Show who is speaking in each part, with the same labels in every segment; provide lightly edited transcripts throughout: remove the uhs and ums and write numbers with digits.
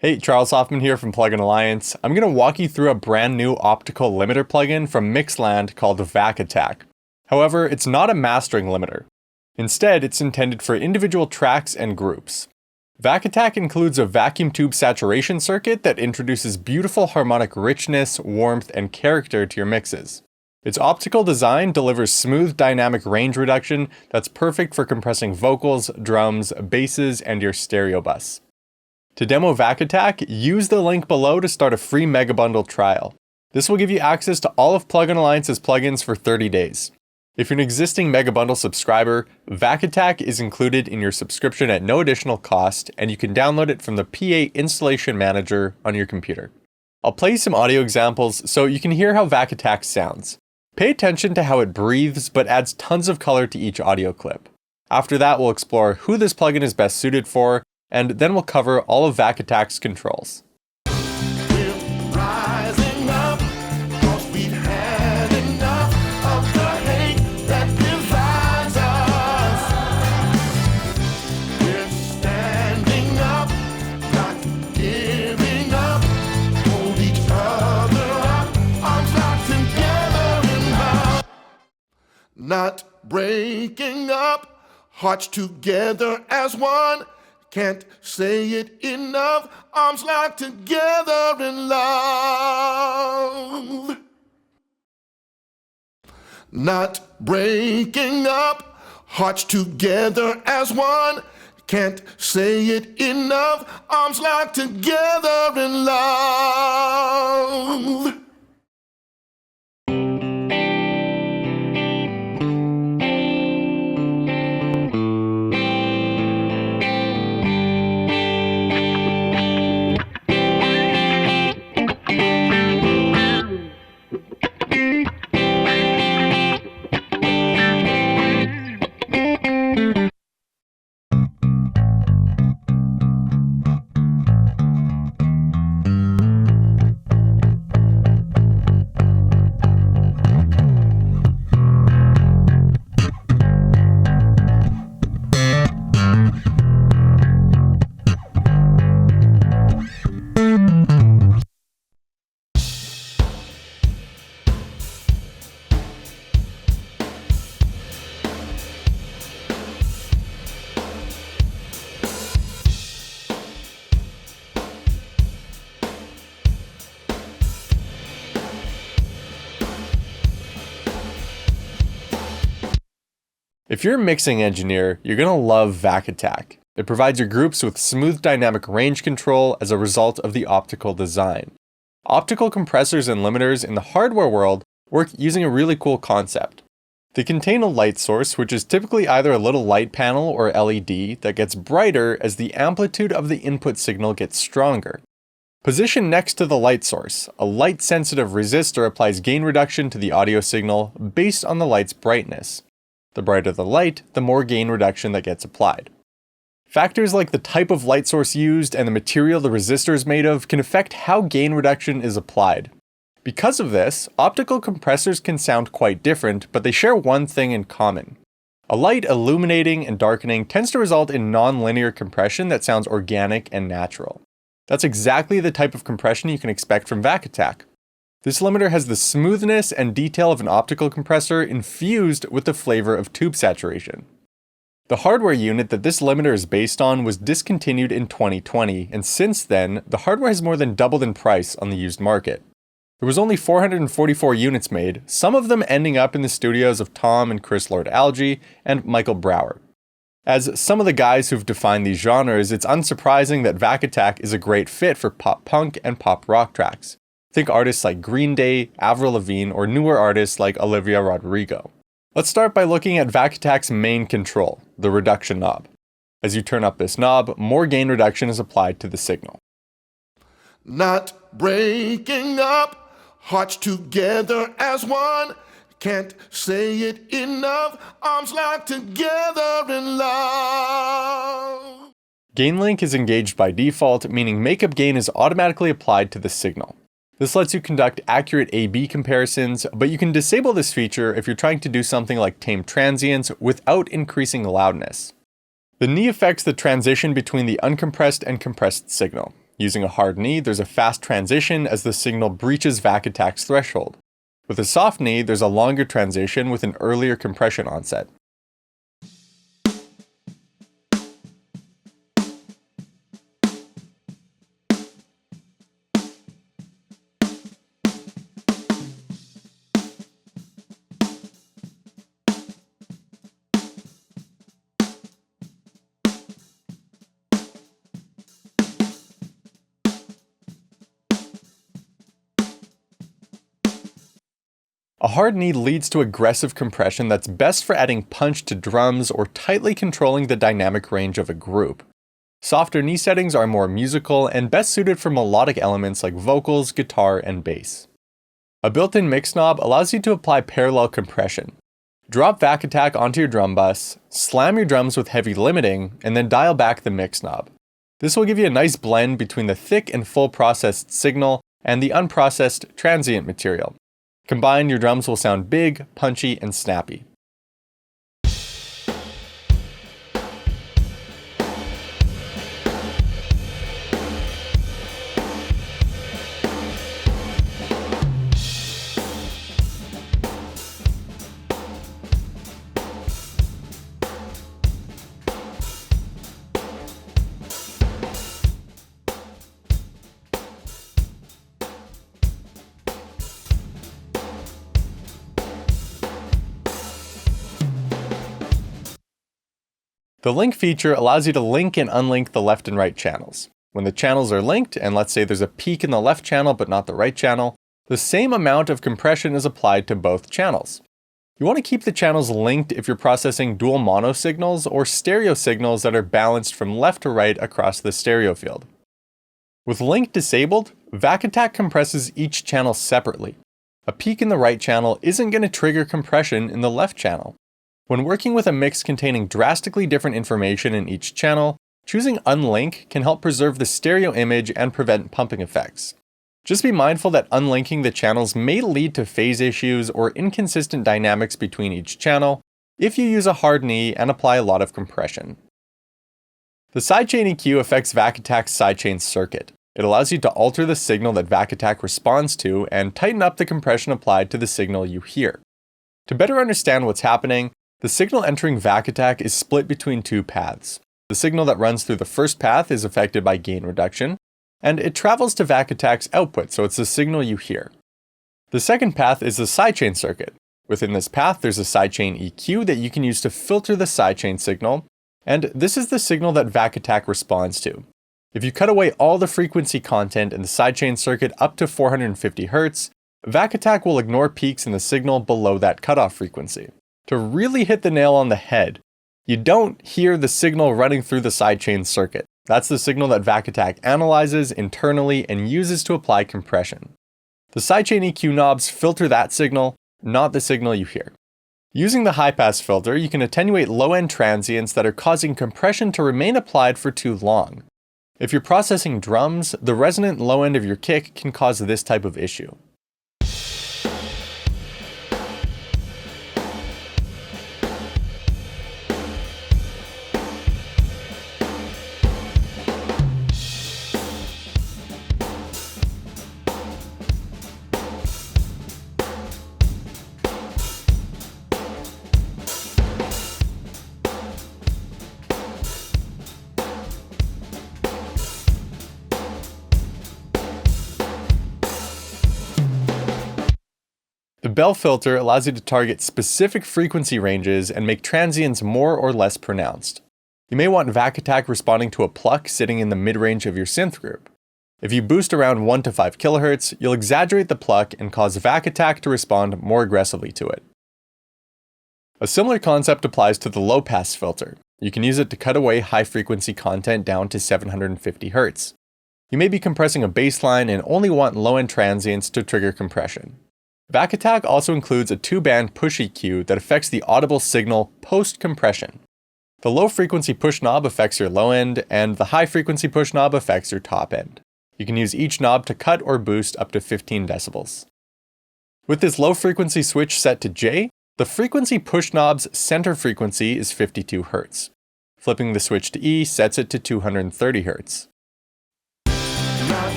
Speaker 1: Hey, Charles Hoffman here from Plugin Alliance. I'm going to walk you through a brand new optical limiter plugin from Mixland called Vac Attack. However, it's not a mastering limiter. Instead, it's intended for individual tracks and groups. Vac Attack includes a vacuum tube saturation circuit that introduces beautiful harmonic richness, warmth, and character to your mixes. Its optical design delivers smooth dynamic range reduction that's perfect for compressing vocals, drums, basses, and your stereo bus. To demo Vac Attack, use the link below to start a free Mega Bundle trial. This will give you access to all of Plugin Alliance's plugins for 30 days. If you're an existing Mega Bundle subscriber, Vac Attack is included in your subscription at no additional cost, and you can download it from the PA Installation Manager on your computer. I'll play you some audio examples so you can hear how Vac Attack sounds. Pay attention to how it breathes, but adds tons of color to each audio clip. After that, we'll explore who this plugin is best suited for, and then we'll cover all of Vac Attack's controls.
Speaker 2: Not breaking up, hearts together as one. Can't say it enough, arms locked together in love. Not breaking up, hearts together as one. Can't say it enough, arms locked together in love.
Speaker 1: If you're a mixing engineer, you're going to love Vac Attack. It provides your groups with smooth dynamic range control as a result of the optical design. Optical compressors and limiters in the hardware world work using a really cool concept. They contain a light source, which is typically either a little light panel or LED that gets brighter as the amplitude of the input signal gets stronger. Positioned next to the light source, a light-sensitive resistor applies gain reduction to the audio signal based on the light's brightness. The brighter the light, the more gain reduction that gets applied. Factors like the type of light source used and the material the resistor is made of can affect how gain reduction is applied. Because of this, optical compressors can sound quite different, but they share one thing in common. A light illuminating and darkening tends to result in non-linear compression that sounds organic and natural. That's exactly the type of compression you can expect from Vac Attack. This limiter has the smoothness and detail of an optical compressor infused with the flavor of tube saturation. The hardware unit that this limiter is based on was discontinued in 2020, and since then, the hardware has more than doubled in price on the used market. There was only 444 units made, some of them ending up in the studios of Tom and Chris Lord-Alge and Michael Brower. As some of the guys who've defined these genres, it's unsurprising that Vac Attack is a great fit for pop punk and pop rock tracks. Think artists like Green Day, Avril Lavigne, or newer artists like Olivia Rodrigo. Let's start by looking at Vac Attack's main control, the reduction knob. As you turn up this knob, more gain reduction is applied to the signal.
Speaker 2: Not breaking up, hearts together as one. Can't say it enough, arms locked together in love.
Speaker 1: Gain link is engaged by default, meaning makeup gain is automatically applied to the signal. This lets you conduct accurate A/B comparisons, but you can disable this feature if you're trying to do something like tame transients without increasing loudness. The knee affects the transition between the uncompressed and compressed signal. Using a hard knee, there's a fast transition as the signal breaches Vac Attack's threshold. With a soft knee, there's a longer transition with an earlier compression onset. A hard knee leads to aggressive compression that's best for adding punch to drums or tightly controlling the dynamic range of a group. Softer knee settings are more musical and best suited for melodic elements like vocals, guitar, and bass. A built-in mix knob allows you to apply parallel compression. Drop Vac Attack onto your drum bus, slam your drums with heavy limiting, and then dial back the mix knob. This will give you a nice blend between the thick and full processed signal and the unprocessed transient material. Combined, your drums will sound big, punchy, and snappy. The link feature allows you to link and unlink the left and right channels. When the channels are linked, and let's say there's a peak in the left channel but not the right channel, the same amount of compression is applied to both channels. You want to keep the channels linked if you're processing dual mono signals or stereo signals that are balanced from left to right across the stereo field. With link disabled, Vac Attack compresses each channel separately. A peak in the right channel isn't going to trigger compression in the left channel. When working with a mix containing drastically different information in each channel, choosing unlink can help preserve the stereo image and prevent pumping effects. Just be mindful that unlinking the channels may lead to phase issues or inconsistent dynamics between each channel if you use a hard knee and apply a lot of compression. The Sidechain EQ affects Vac Attack's sidechain circuit. It allows you to alter the signal that Vac Attack responds to and tighten up the compression applied to the signal you hear. To better understand what's happening, the signal entering Vac Attack is split between two paths. The signal that runs through the first path is affected by gain reduction, and it travels to Vac Attack's output, so it's the signal you hear. The second path is the sidechain circuit. Within this path, there's a sidechain EQ that you can use to filter the sidechain signal, and this is the signal that Vac Attack responds to. If you cut away all the frequency content in the sidechain circuit up to 450 Hz, Vac Attack will ignore peaks in the signal below that cutoff frequency. To really hit the nail on the head, you don't hear the signal running through the sidechain circuit. That's the signal that Vac Attack analyzes internally and uses to apply compression. The sidechain EQ knobs filter that signal, not the signal you hear. Using the high-pass filter, you can attenuate low-end transients that are causing compression to remain applied for too long. If you're processing drums, the resonant low end of your kick can cause this type of issue. The Bell filter allows you to target specific frequency ranges and make transients more or less pronounced. You may want Vac Attack responding to a pluck sitting in the mid-range of your synth group. If you boost around 1 to 5 kHz, you'll exaggerate the pluck and cause Vac Attack to respond more aggressively to it. A similar concept applies to the low-pass filter. You can use it to cut away high-frequency content down to 750 Hz. You may be compressing a bass line and only want low-end transients to trigger compression. Vac Attack also includes a 2-band push EQ that affects the audible signal post-compression. The low-frequency push knob affects your low end, and the high-frequency push knob affects your top end. You can use each knob to cut or boost up to 15 decibels. With this low-frequency switch set to J, the frequency push knob's center frequency is 52 Hz. Flipping the switch to E sets it to 230 Hz.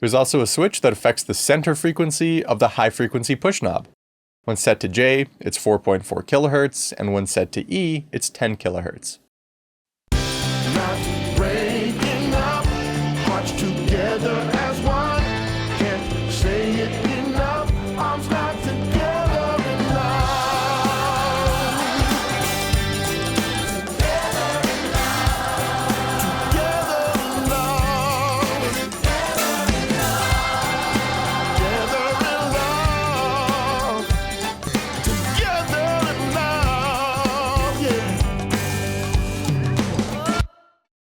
Speaker 1: There's also a switch that affects the center frequency of the high frequency push knob. When set to J, it's 4.4 kHz, and when set to E, it's 10 kHz.
Speaker 2: Not breaking up, hearts together as one. Can't say it enough, arms locked together in love. Together in love. Together in love. Together in love. Together in love, yeah.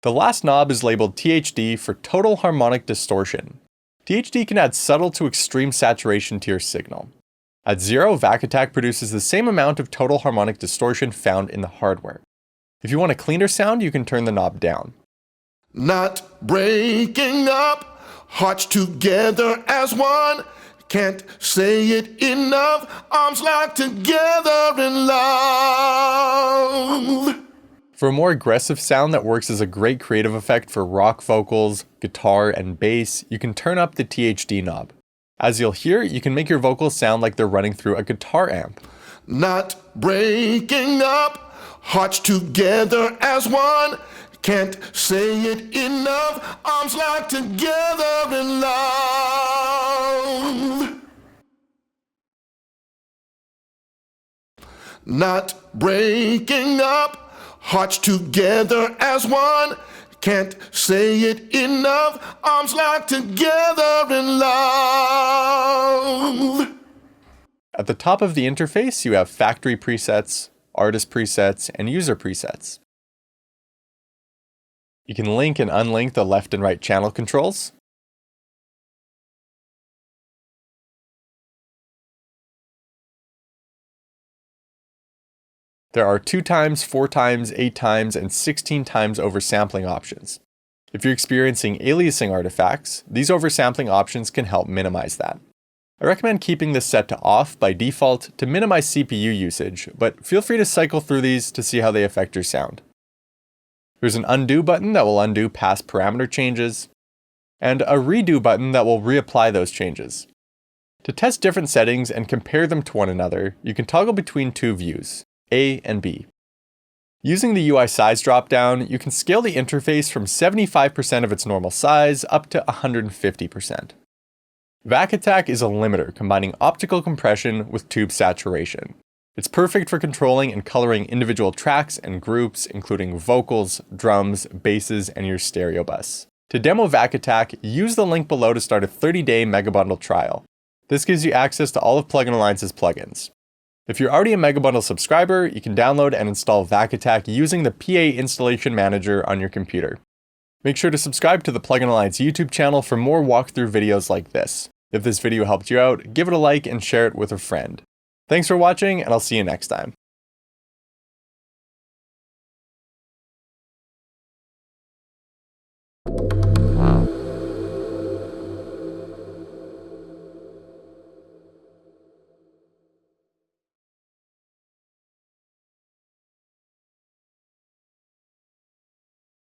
Speaker 1: The last knob is labeled THD for Total Harmonic Distortion. THD can add subtle to extreme saturation to your signal. At 0, Vac Attack produces the same amount of total harmonic distortion found in the hardware. If you want a cleaner sound, you can turn the knob down.
Speaker 2: Not breaking up, hearts together as one. Can't say it enough, arms locked together in love.
Speaker 1: For a more aggressive sound that works as a great creative effect for rock vocals, guitar, and bass, you can turn up the THD knob. As you'll hear, you can make your vocals sound like they're running through a guitar amp.
Speaker 2: Not breaking up, hearts together as one. Can't say it enough, arms locked together in love. Not breaking up, hearts together as one. Can't say it enough, arms locked together in love.
Speaker 1: At the top of the interface, you have factory presets, artist presets, and user presets. You can link and unlink the left and right channel controls. There are 2x, 4x, 8x, and 16x oversampling options. If you're experiencing aliasing artifacts, these oversampling options can help minimize that. I recommend keeping this set to off by default to minimize CPU usage, but feel free to cycle through these to see how they affect your sound. There's an undo button that will undo past parameter changes, and a redo button that will reapply those changes. To test different settings and compare them to one another, you can toggle between two views, A and B. Using the UI size dropdown, you can scale the interface from 75% of its normal size up to 150%. Vac Attack is a limiter combining optical compression with tube saturation. It's perfect for controlling and coloring individual tracks and groups, including vocals, drums, basses, and your stereo bus. To demo Vac Attack, use the link below to start a 30-day Megabundle trial. This gives you access to all of Plugin Alliance's plugins. If you're already a Megabundle subscriber, you can download and install Vac Attack using the PA Installation Manager on your computer. Make sure to subscribe to the Plugin Alliance YouTube channel for more walkthrough videos like this. If this video helped you out, give it a like and share it with a friend. Thanks for watching, and I'll see you next time.